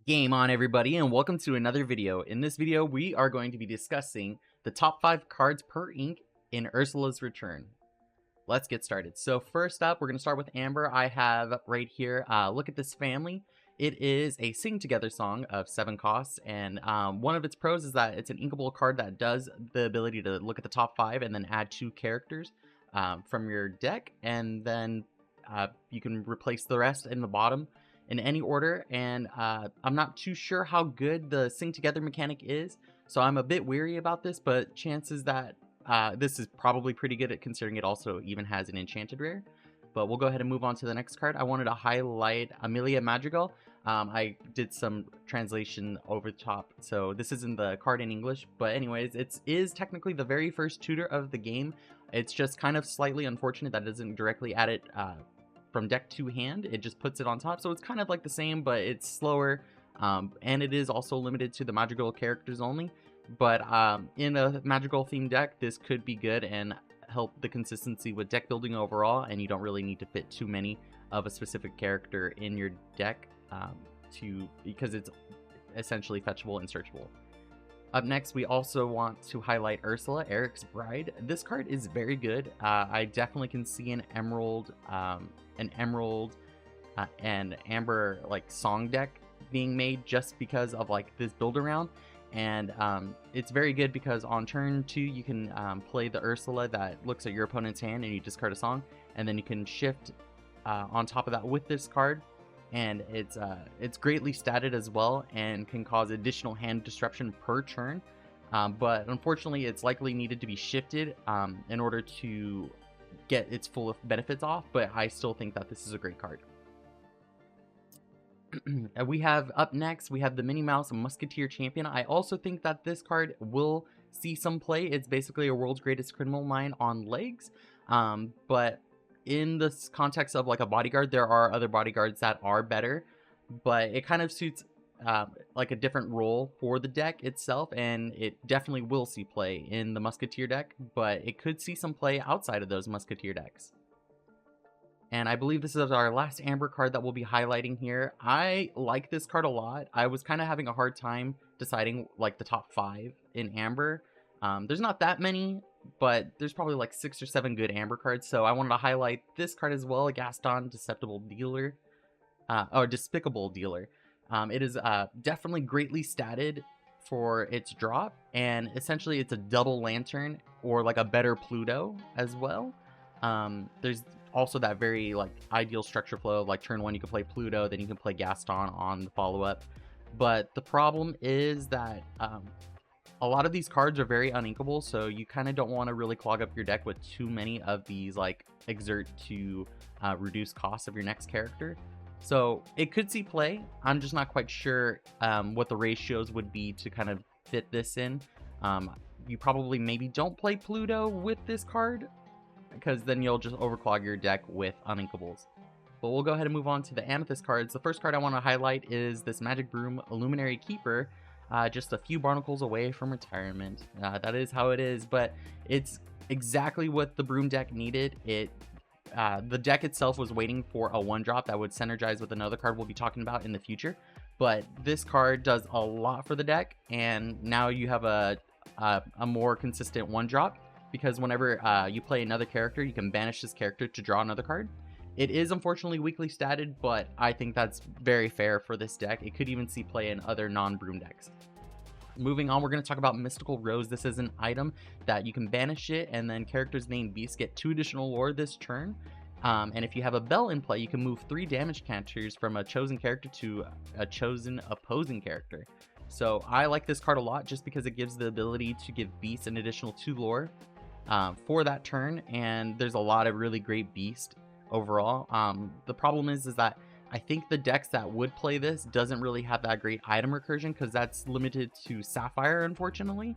Game on, everybody, and welcome to another video. In this video, we are going to be discussing the top 5 cards per ink in Ursula's Return. Let's get started. So first up, we're going to start with Amber. I have right here, look at this family. It is a sing together song of 7 costs, and one of its pros is that it's an inkable card that does the ability to look at the top 5 and then add 2 characters from your deck, and then you can replace the rest in the bottom in any order. And I'm not too sure how good the sing together mechanic is, so I'm a bit weary about this, but chances that this is probably pretty good at, considering it also even has an enchanted rare. But we'll go ahead and move on to the next card. I wanted to highlight Amelia Madrigal. I did some translation over the top, so this isn't the card in English, but anyways, it is technically the very first tutor of the game. It's just kind of slightly unfortunate that it doesn't directly add it from deck to hand. It just puts it on top, so it's kind of like the same, but it's slower, and it is also limited to the Madrigal characters only. But in a Madrigal themed deck, this could be good and help the consistency with deck building overall, and you don't really need to fit too many of a specific character in your deck because it's essentially fetchable and searchable. Up next, we also want to highlight Ursula, Eric's bride. This card is very good. I definitely can see an emerald and amber like song deck being made just because of like this build around. And it's very good because on turn 2 you can play the Ursula that looks at your opponent's hand and you discard a song, and then you can shift on top of that with this card, and it's greatly statted as well and can cause additional hand disruption per turn, but unfortunately it's likely needed to be shifted in order to get its full benefits off, but I still think that this is a great card. We have up next, we have the Minnie Mouse Musketeer Champion. I also think that this card will see some play. It's basically a world's greatest criminal mind on legs, but in this context of like a bodyguard, there are other bodyguards that are better, but it kind of suits like a different role for the deck itself, and it definitely will see play in the Musketeer deck, but it could see some play outside of those Musketeer decks. And I believe this is our last Amber card that we'll be highlighting here. I like this card a lot. I was kind of having a hard time deciding like the top 5 in Amber. There's not that many, but there's probably like 6 or 7 good Amber cards. So I wanted to highlight this card as well, a Gaston Despicable Dealer. It is definitely greatly statted for its drop, and essentially it's a double lantern or like a better Pluto as well. There's also that very like ideal structure flow of like turn 1 you can play Pluto, then you can play Gaston on the follow-up. But the problem is that a lot of these cards are very uninkable, so you kind of don't want to really clog up your deck with too many of these like exert to reduce costs of your next character. So it could see play. I'm just not quite sure what the ratios would be to kind of fit this in. You probably maybe don't play Pluto with this card, because then you'll just overclog your deck with uninkables. But we'll go ahead and move on to the Amethyst cards. The first card I want to highlight is this Magic Broom Illuminary Keeper, just a few barnacles away from retirement. That is how it is, but it's exactly what the Broom deck needed. The deck itself was waiting for a 1-drop that would synergize with another card we'll be talking about in the future, but this card does a lot for the deck, and now you have a more consistent 1-drop. Because whenever you play another character, you can banish this character to draw another card. It is unfortunately weakly statted, but I think that's very fair for this deck. It could even see play in other non-Broom decks. Moving on, we're going to talk about Mystical Rose. This is an item that you can banish it, and then characters named Beast get 2 additional lore this turn. And if you have a Bell in play, you can move 3 damage counters from a chosen character to a chosen opposing character. So I like this card a lot just because it gives the ability to give Beast an additional 2 lore for that turn, and there's a lot of really great Beast overall. The problem is that I think the decks that would play this doesn't really have that great item recursion, because that's limited to Sapphire, unfortunately.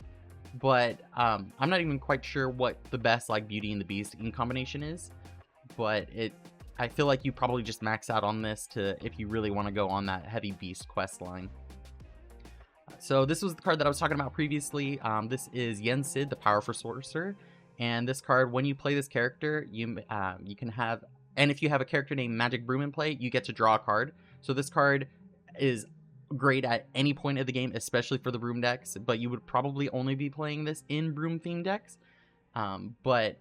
But I'm not even quite sure what the best like Beauty and the Beast in combination is, but I feel like you probably just max out on this if you really want to go on that heavy Beast quest line. So this was the card that I was talking about previously. This is Yen-Sid, the Powerful Sorcerer. And this card, when you play this character, you can have, and if you have a character named Magic Broom in play, you get to draw a card. So this card is great at any point of the game, especially for the broom decks, but you would probably only be playing this in broom themed decks. But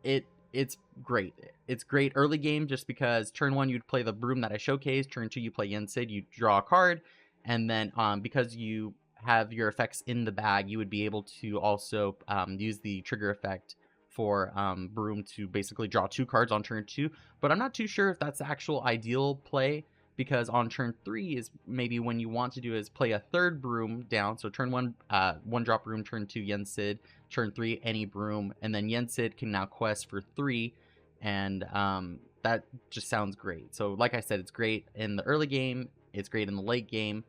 it's great. It's great early game just because turn 1 you'd play the broom that I showcased, turn 2 you play Enchanted, you draw a card, and then because you have your effects in the bag, you would be able to also use the trigger effect for broom to basically draw 2 cards on turn 2. But I'm not too sure if that's the actual ideal play, because on turn 3 is maybe when you want to do is play a third broom down. So turn 1 1 drop broom, turn 2 Yensid, turn 3 any broom, and then Yensid can now quest for 3, and that just sounds great. So like I said, it's great in the early game, it's great in the late game.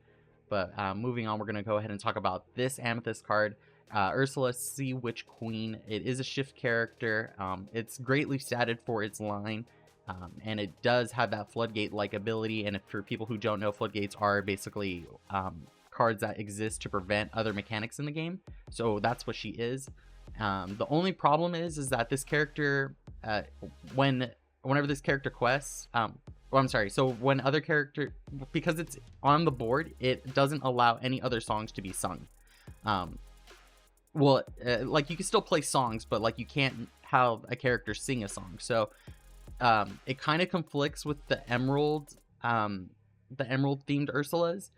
But moving on, we're going to go ahead and talk about this Amethyst card, Ursula, Sea Witch Queen. It is a shift character. It's greatly statted for its line, and it does have that floodgate-like ability. And if, for people who don't know, floodgates are basically cards that exist to prevent other mechanics in the game. So that's what she is. The only problem is that this character, whenever this character quests, well, I'm sorry. So when other character, because it's on the board, it doesn't allow any other songs to be sung. Like you can still play songs, but like you can't have a character sing a song. So it kind of conflicts with the emerald themed Ursulas.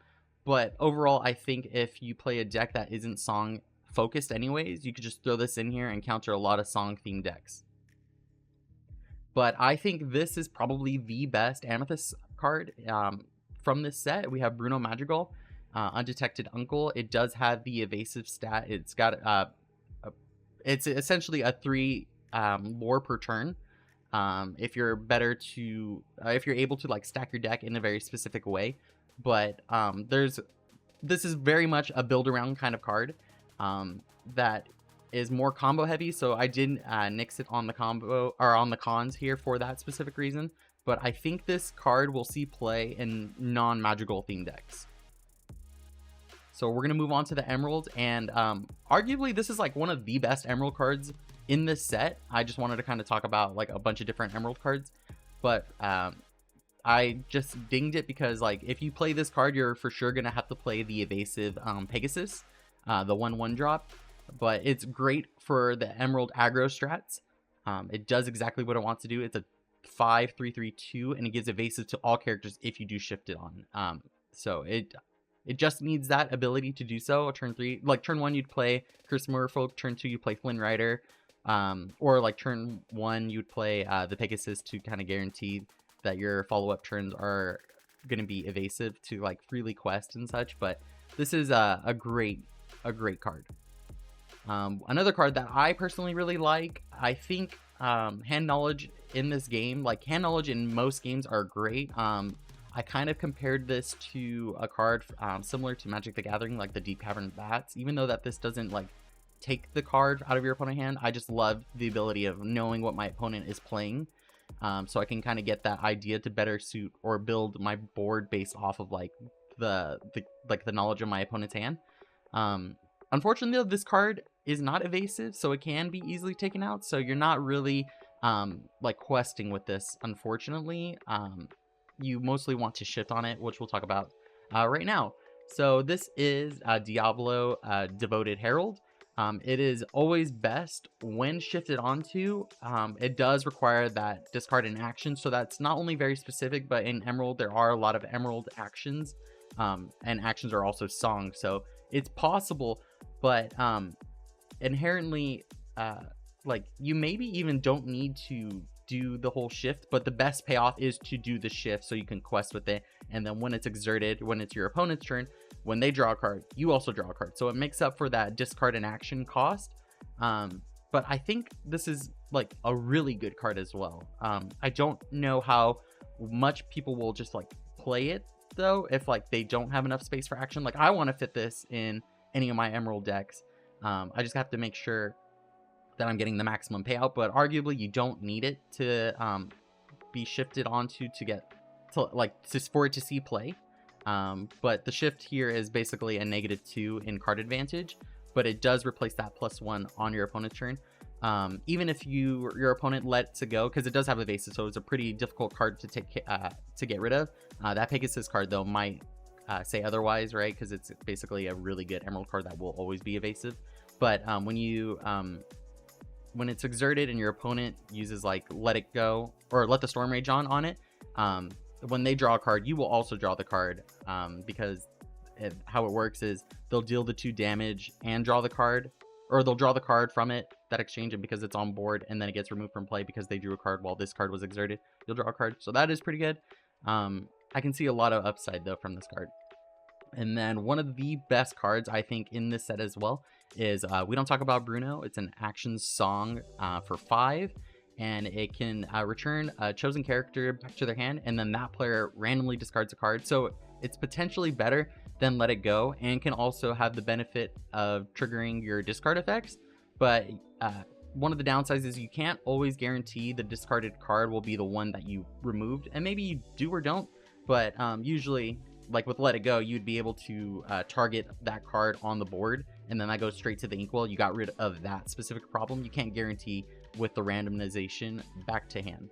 But overall, I think if you play a deck that isn't song focused anyways, you could just throw this in here and counter a lot of song themed decks. But I think this is probably the best Amethyst card from this set. We have Bruno Madrigal, Undetected Uncle. It does have the evasive stat. It's got it's essentially a 3 lore per turn. If you're able to like stack your deck in a very specific way. But this is very much a build around kind of card that is more combo heavy, so I didn't nix it on the combo or on the cons here for that specific reason. But I think this card will see play in non-magical themed decks. So we're gonna move on to the Emerald, and arguably this is like one of the best Emerald cards in this set. I just wanted to kind of talk about like a bunch of different Emerald cards, but I just dinged it because like if you play this card, you're for sure gonna have to play the evasive Pegasus, the 1/1 drop. But it's great for the Emerald aggro strats. It does exactly what it wants to do. It's a 5/3/3/2, and it gives evasive to all characters if you do shift it on. So it just needs that ability to do so. Turn 3, like turn 1 you'd play Curse Merfolk, turn 2 you play Flynn Rider, or like turn 1 you'd play the Pegasus to kind of guarantee that your follow-up turns are going to be evasive to like freely quest and such. But this is a great card. Another card that I personally really like, I think hand knowledge in this game, like hand knowledge in most games are great. I kind of compared this to a card similar to Magic the Gathering, like the Deep Cavern Bats. Even though that this doesn't like take the card out of your opponent's hand, I just love the ability of knowing what my opponent is playing, so I can kind of get that idea to better suit or build my board based off of like the knowledge of my opponent's hand. Unfortunately though, this card is not evasive, so it can be easily taken out, so you're not really like questing with this, unfortunately. You mostly want to shift on it, which we'll talk about right now. So this is Diablo Devoted Herald. It is always best when shifted onto. It does require that discard an action, so that's not only very specific, but in Emerald there are a lot of Emerald actions, and actions are also songs, so it's possible. But inherently, like you maybe even don't need to do the whole shift, but the best payoff is to do the shift so you can quest with it, and then when it's exerted, when it's your opponent's turn, when they draw a card, you also draw a card, so it makes up for that discard an action cost. But I think this is like a really good card as well. I don't know how much people will just like play it though if like they don't have enough space for action. Like I want to fit this in any of my Emerald decks. I just have to make sure that I'm getting the maximum payout, but arguably you don't need it to be shifted onto to get to like for it to see play. But the shift here is basically a -2 in card advantage, but it does replace that +1 on your opponent's turn. Even if your opponent lets it go, because it does have evasive, so it's a pretty difficult card to take to get rid of. That Pegasus card though might say otherwise, right? Because it's basically a really good emerald card that will always be evasive. But when it's exerted and your opponent uses like Let It Go or Let the Storm Rage on it, when they draw a card, you will also draw the card, because how it works is they'll deal the 2 damage and draw the card, or they'll draw the card from it, that exchange, and because it's on board, and then it gets removed from play because they drew a card while this card was exerted, you'll draw a card. So that is pretty good. I can see a lot of upside though from this card. And then one of the best cards I think in this set as well is We Don't Talk About Bruno. It's an action song for 5, and it can return a chosen character back to their hand, and then that player randomly discards a card. So it's potentially better than Let It Go, and can also have the benefit of triggering your discard effects. But one of the downsides is you can't always guarantee the discarded card will be the one that you removed, and maybe you do or don't, but usually, like with Let It Go, you'd be able to target that card on the board, and then that goes straight to the inkwell. You got rid of that specific problem. You can't guarantee with the randomization back to hand.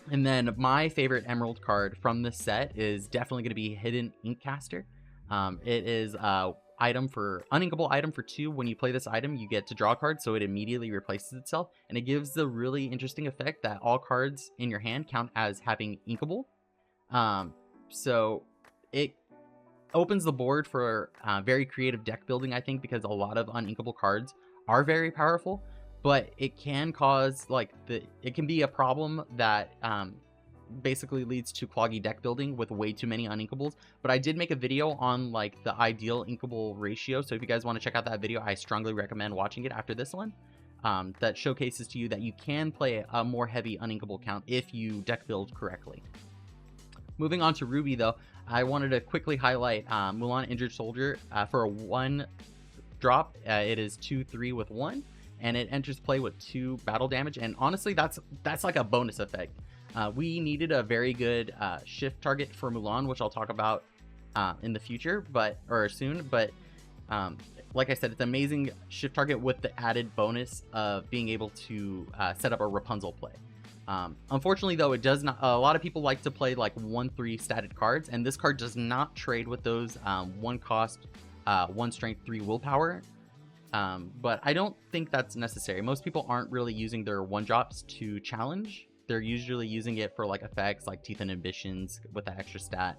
And then my favorite emerald card from this set is definitely going to be Hidden Inkcaster. It is uninkable item for 2. When you play this item, you get to draw a card, so it immediately replaces itself, and it gives the really interesting effect that all cards in your hand count as having inkable. So it opens the board for very creative deck building, I think, because a lot of uninkable cards are very powerful, but it can cause it can be a problem that basically leads to cloggy deck building with way too many uninkables. But I did make a video on like the ideal inkable ratio, so if you guys want to check out that video, I strongly recommend watching it after this one. That showcases to you that you can play a more heavy uninkable count if you deck build correctly. Moving on to Ruby though, I wanted to quickly highlight Mulan Injured Soldier for a 1 drop. It is 2/3 with 1, and it enters play with 2 battle damage, and honestly that's like a bonus effect. We needed a very good shift target for Mulan, which I'll talk about in the future, or soon. But like I said, it's an amazing shift target with the added bonus of being able to set up a Rapunzel play. Unfortunately though, it does not. A lot of people like to play like 1/3 statted cards, and this card does not trade with those 1 cost, 1 strength, 3 willpower. But I don't think that's necessary. Most people aren't really using their 1-drops to challenge. They're usually using it for like effects like Teeth and Ambitions with that extra stat.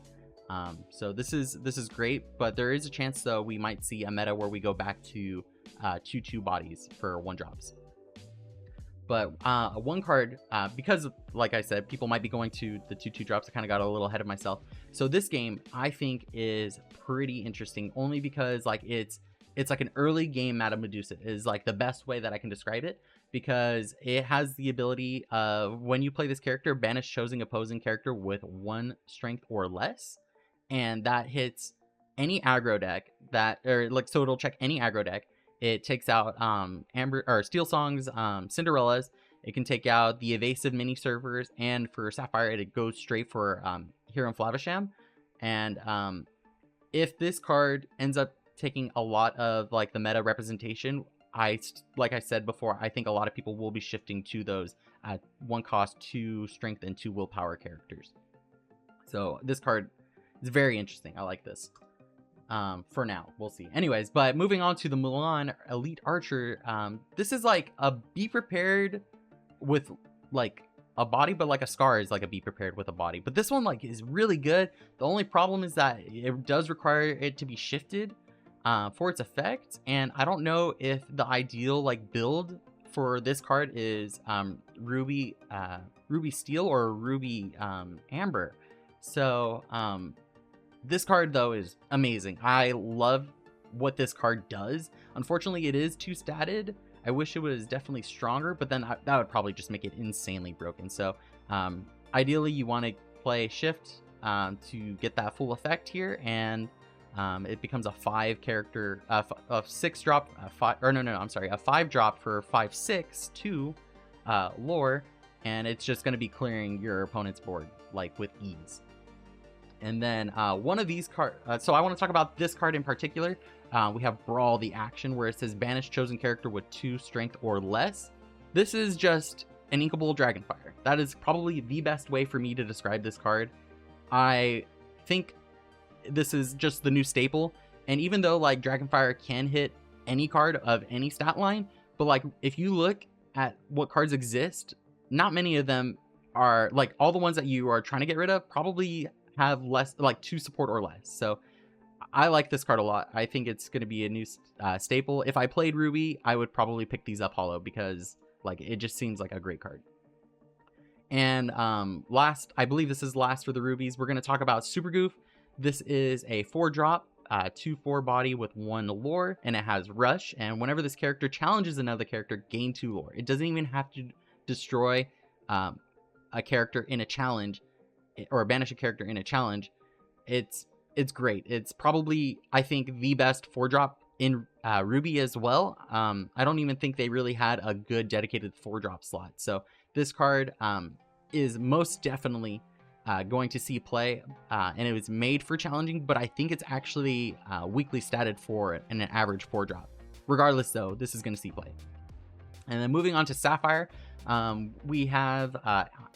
So this is great, but there is a chance though we might see a meta where we go back to 2/2 bodies for 1-drops. But one card, because like I said, people might be going to the 2/2 drops, I kind of got a little ahead of myself. So this game I think is pretty interesting, only because like it's like an early game Madame Medusa is like the best way that I can describe it, because it has the ability of, when you play this character, banish chosen opposing character with 1 strength or less, and that hits any aggro deck so it'll check any aggro deck. It takes out Steel Songs, Cinderellas. It can take out the evasive mini servers, and for Sapphire, it goes straight for Hero and Flavisham. And if this card ends up taking a lot of like the meta representation, like I said before, I think a lot of people will be shifting to those 1 cost, 2 strength, and 2 willpower characters. So this card is very interesting. I like this. For now, we'll see. Anyways, but moving on to the Mulan Elite Archer, this is like a be prepared with like a body, but like a Scar is like a be prepared with a body. But this one like is really good. The only problem is that it does require it to be shifted for its effect, and I don't know if the ideal like build for this card is Ruby Steel or Ruby Amber. So this card though is amazing. I love what this card does. Unfortunately, it is 2 statted. I wish it was definitely stronger, but then that would probably just make it insanely broken. So ideally you want to play shift to get that full effect here, and it becomes a 5 character, a 6 drop, a 5 drop for 5/6 2 lore, and it's just going to be clearing your opponent's board like with ease. And then one of these cards, so I want to talk about this card in particular. We have Brawl the action, where it says banish chosen character with 2 strength or less. This is just an inkable Dragonfire. That is probably the best way for me to describe this card. I think this is just the new staple. And even though like Dragonfire can hit any card of any stat line, but like if you look at what cards exist, not many of them are like, all the ones that you are trying to get rid of probably have less, like 2 support or less. So I like this card a lot. I think it's going to be a new staple. If I played Ruby, I would probably pick these up holo because like it just seems like a great card. And last, I believe this is last for the rubies, we're going to talk about Super Goof. This is a 4-drop, 2/4 body with 1 lore, and it has Rush. And whenever this character challenges another character, gain 2 lore. It doesn't even have to destroy a character in a challenge, or banish a character in a challenge. It's great. It's probably, I think, the best 4-drop in Ruby as well. I don't even think they really had a good dedicated 4-drop slot. So this card is most definitely going to see play, and it was made for challenging, but I think it's actually weakly statted for an average 4-drop. Regardless though, this is going to see play. And then moving on to Sapphire, we have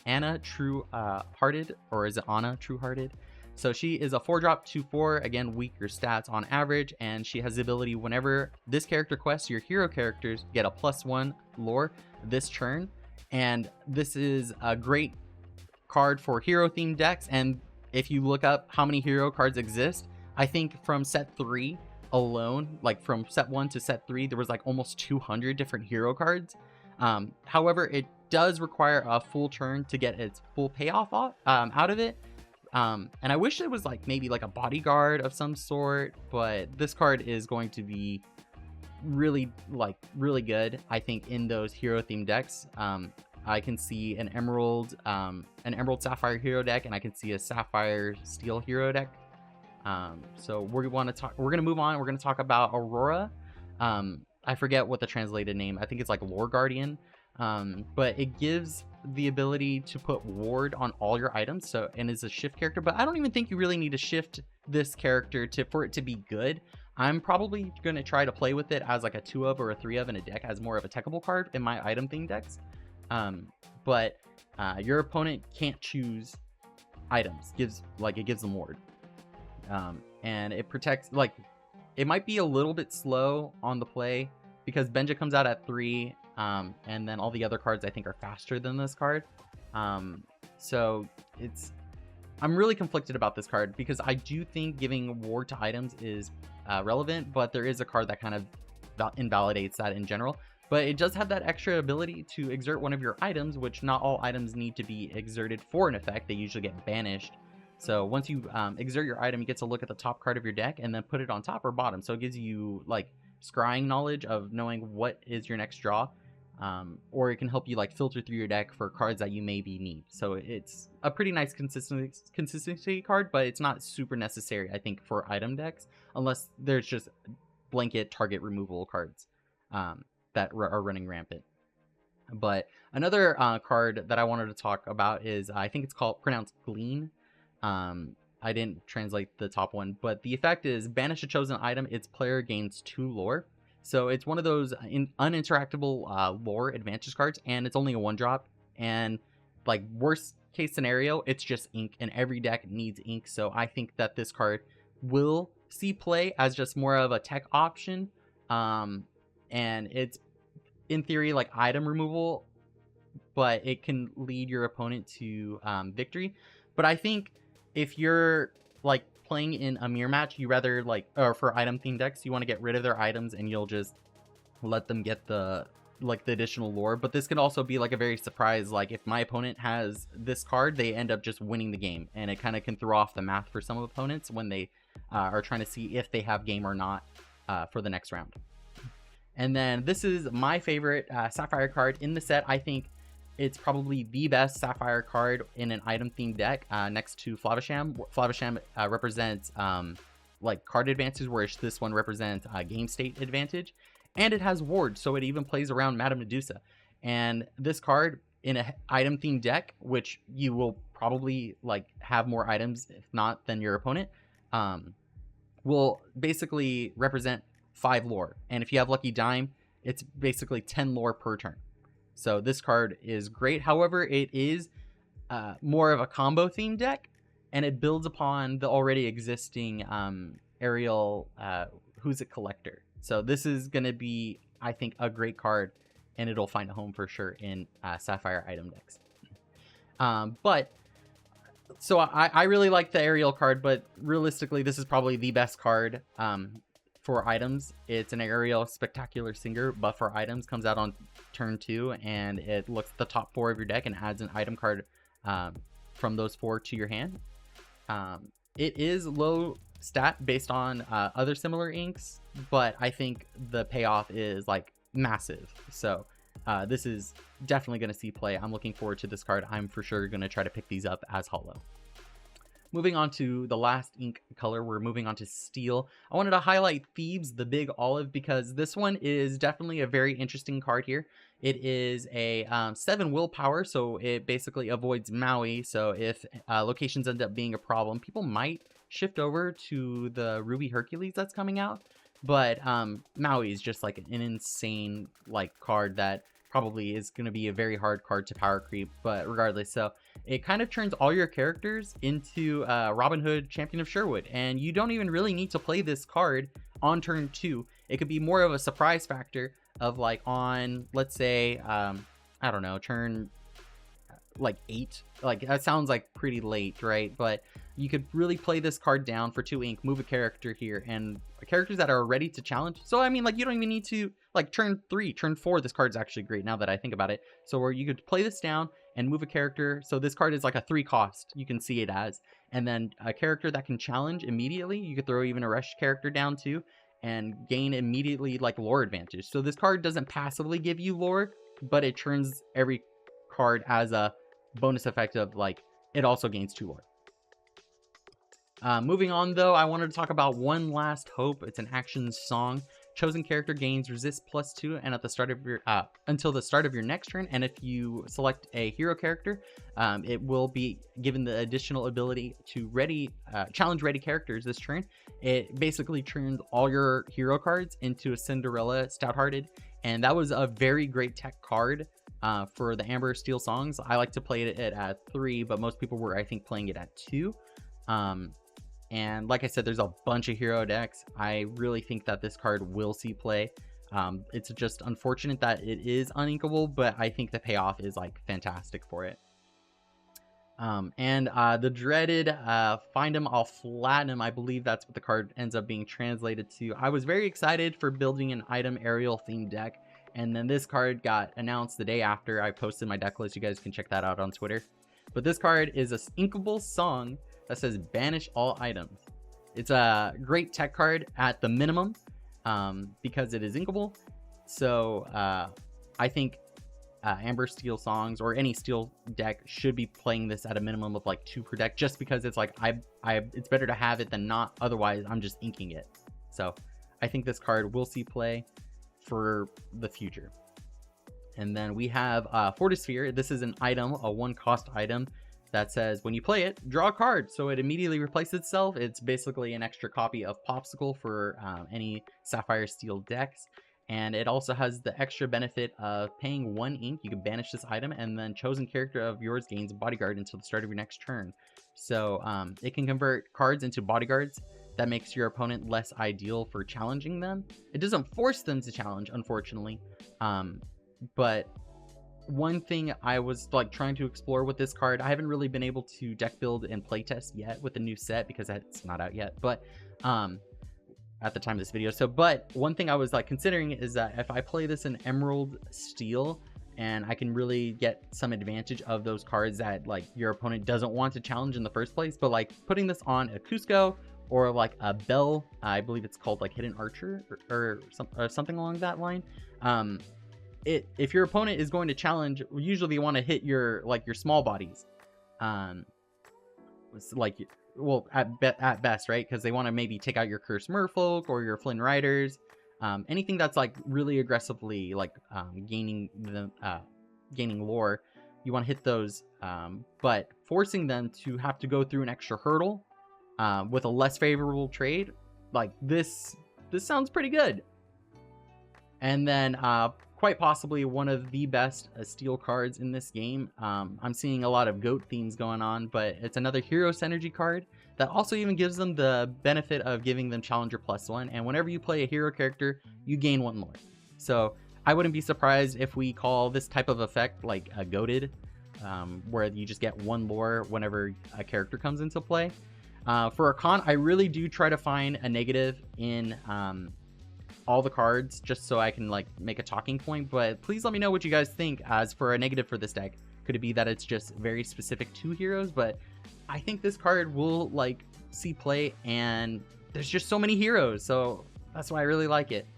Anna True Hearted, or is it Anna True Hearted? So she is a 4-drop 2/4, again weaker stats on average, and she has the ability whenever this character quests, your hero characters get a +1 lore this turn. And this is a great card for hero themed decks. And if you look up how many hero cards exist, I think from set 3 alone, like from set 1 to set 3, there was like almost 200 different hero cards. However, it does require a full turn to get its full payoff out of it. And I wish it was like maybe like a bodyguard of some sort, but this card is going to be really good, I think, in those hero themed decks. I can see an Emerald Sapphire hero deck, and I can see a Sapphire Steel hero deck. So we're going to move on. We're going to talk about Aurora. I forget what the translated name, I think it's like Lore Guardian. But it gives the ability to put ward on all your items, so, and is a shift character, but I don't even think you really need to shift this character for it to be good. I'm probably going to try to play with it as like a 2 of or a 3 of in a deck as more of a techable card in my item themed decks. But your opponent can't choose items, it gives them ward. And it protects, like, it might be a little bit slow on the play because Benja comes out at 3, and then all the other cards I think are faster than this card. So I'm really conflicted about this card because I do think giving ward to items is relevant, but there is a card that kind of invalidates that in general. But it does have that extra ability to exert one of your items, which not all items need to be exerted for an effect. They usually get banished. So once you exert your item, you get to look at the top card of your deck and then put it on top or bottom. So it gives you like scrying knowledge of knowing what is your next draw. Or it can help you like filter through your deck for cards that you maybe need. So it's a pretty nice consistency card, but it's not super necessary, I think, for item decks, unless there's just blanket target removal cards that are running rampant. But another card that I wanted to talk about is, I think it's pronounced Glean. I didn't translate the top one, but the effect is banish a chosen item, its player gains 2 lore. So it's one of those uninteractable lore advantage cards, and it's only a 1-drop. And like worst case scenario, it's just ink, and every deck needs ink. So I think that this card will see play as just more of a tech option. And it's in theory like item removal, but it can lead your opponent to victory. But I think if you're like playing in a mirror match, you rather like, or for item themed decks, you want to get rid of their items and you'll just let them get the additional lore. But this could also be like a very surprise, like if my opponent has this card, they end up just winning the game, and it kind of can throw off the math for some opponents when they are trying to see if they have game or not for the next round. And then this is my favorite Sapphire card in the set. I think it's probably the best Sapphire card in an item themed deck, next to Flavisham. Flavisham represents like card advances, whereas this one represents game state advantage, and it has ward, so it even plays around Madame Medusa. And this card in an item themed deck, which you will probably like have more items if not than your opponent, will basically represent 5 lore, and if you have Lucky Dime, it's basically 10 lore per turn. So this card is great. However, it is more of a combo themed deck, and it builds upon the already existing aerial Who's It Collector. So this is going to be, I think, a great card, and it'll find a home for sure in Sapphire item decks. So I really like the aerial card, but realistically, this is probably the best card for items. It's an aerial spectacular singer, but for items, comes out on turn 2, and it looks at the top 4 of your deck and adds an item card from those 4 to your hand. It is low stat based on other similar inks, but I think the payoff is like massive. So this is definitely going to see play. I'm looking forward to this card. I'm for sure going to try to pick these up as holo. Moving on to the last ink color, we're moving on to steel. I wanted to highlight Thebes, the big olive, because this one is definitely a very interesting card here. It is a 7 willpower, so it basically avoids Maui. So if locations end up being a problem, people might shift over to the Ruby Hercules that's coming out. But Maui is just like an insane card that probably is going to be a very hard card to power creep, but regardless, so it kind of turns all your characters into Robin Hood, Champion of Sherwood, and you don't even really need to play this card on turn 2. It could be more of a surprise factor of on, let's say, I don't know, turn 8. That sounds like pretty late, right? But you could really play this card down for 2 ink, move a character here, and characters that are ready to challenge. So I mean, you don't even need to turn 3, turn 4. This card's actually great now that I think about it. So where you could play this down and move a character. So this card is like a 3 cost. You can see it as, and then a character that can challenge immediately. You could throw even a rush character down too, and gain immediately lore advantage. So this card doesn't passively give you lore, but it turns every card as a bonus effect of it also gains 2 lore. Moving on though, I wanted to talk about One Last Hope. It's an action song. Chosen character gains resist +2 and at the start of your until the start of your next turn, and if you select a hero character, it will be given the additional ability to challenge ready characters this turn. It basically turns all your hero cards into a Cinderella Stouthearted, and that was a very great tech card for the Amber Steel songs. I like to play it at 3, but most people were, I think, playing it at 2. And like I said, there's a bunch of hero decks. I really think that this card will see play. It's just unfortunate that it is uninkable, but I think the payoff is fantastic for it. The dreaded Find 'em, I'll flatten 'em. I believe that's what the card ends up being translated to. I was very excited for building an item aerial themed deck, and then this card got announced the day after I posted my deck list. You guys can check that out on Twitter. But this card is a inkable song that says banish all items. It's a great tech card at the minimum because it is inkable. So I think Amber Steel songs or any steel deck should be playing this at a minimum of 2 per deck, just because it's it's better to have it than not. Otherwise, I'm just inking it. So I think this card will see play for the future. And then we have Fortisphere. This is an item, a 1 cost item that says when you play it, draw a card. So it immediately replaces itself. It's basically an extra copy of Popsicle for any Sapphire Steel decks. And it also has the extra benefit of paying 1 ink. You can banish this item, and then chosen character of yours gains bodyguard until the start of your next turn. So it can convert cards into bodyguards. That makes your opponent less ideal for challenging them. It doesn't force them to challenge, unfortunately. But one thing I was trying to explore with this card, I haven't really been able to deck build and playtest yet with the new set because it's not out yet, but at the time of this video. So but one thing I was considering is that if I play this in Emerald Steel, and I can really get some advantage of those cards that your opponent doesn't want to challenge in the first place, but putting this on a Cusco or a Bell, I believe it's called Hidden Archer or something along that line. If your opponent is going to challenge, usually you want to hit your your small bodies, well at best, right? Because they want to maybe take out your Cursed Merfolk or your Flynn Riders, anything that's really aggressively gaining lore. You want to hit those, but forcing them to have to go through an extra hurdle with a less favorable trade, this sounds pretty good. And then quite possibly one of the best steel cards in this game. I'm seeing a lot of goat themes going on, but it's another hero synergy card that also even gives them the benefit of giving them Challenger +1, and whenever you play a hero character, you gain 1 lore. So I wouldn't be surprised if we call this type of effect like a goated, where you just get 1 lore whenever a character comes into play. For a con, I really do try to find a negative in all the cards just so I can like make a talking point, but please let me know what you guys think. As for a negative for this deck, could it be that it's just very specific to heroes? But I think this card will like see play, and there's just so many heroes, so that's why I really like it.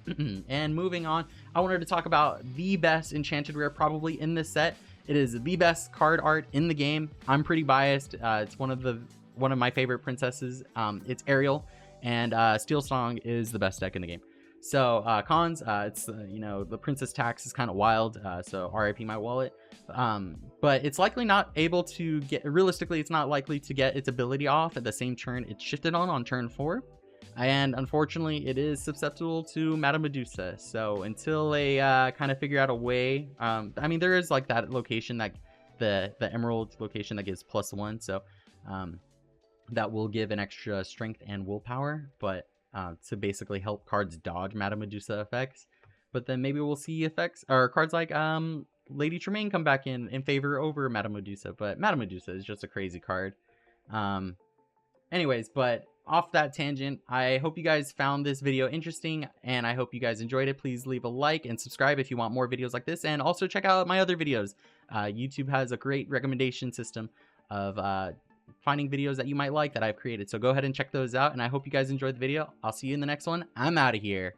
And moving on, I wanted to talk about the best enchanted rare probably in this set. It is the best card art in the game. I'm pretty biased. It's one of my favorite princesses. It's Ariel, and Steel Song is the best deck in the game. So cons, it's you know, the princess tax is kind of wild, so RIP my wallet. But it's likely not able to get, realistically it's not likely to get its ability off at the same turn it's shifted on turn 4, and unfortunately it is susceptible to Madame Medusa. So until they kind of figure out a way, I mean, there is like that location, that the emerald location that gives +1, so that will give an extra strength and willpower, but to basically help cards dodge Madame Medusa effects. But then maybe we'll see effects or cards like Lady Tremaine come back in favor over Madame Medusa, but Madame Medusa is just a crazy card. Anyways, but off that tangent, I hope you guys found this video interesting, and I hope you guys enjoyed it. Please leave a like and subscribe if you want more videos like this, and also check out my other videos. YouTube has a great recommendation system of finding videos that you might like that I've created, so go ahead and check those out, and I hope you guys enjoyed the video. I'll see you in the next one. I'm out of here.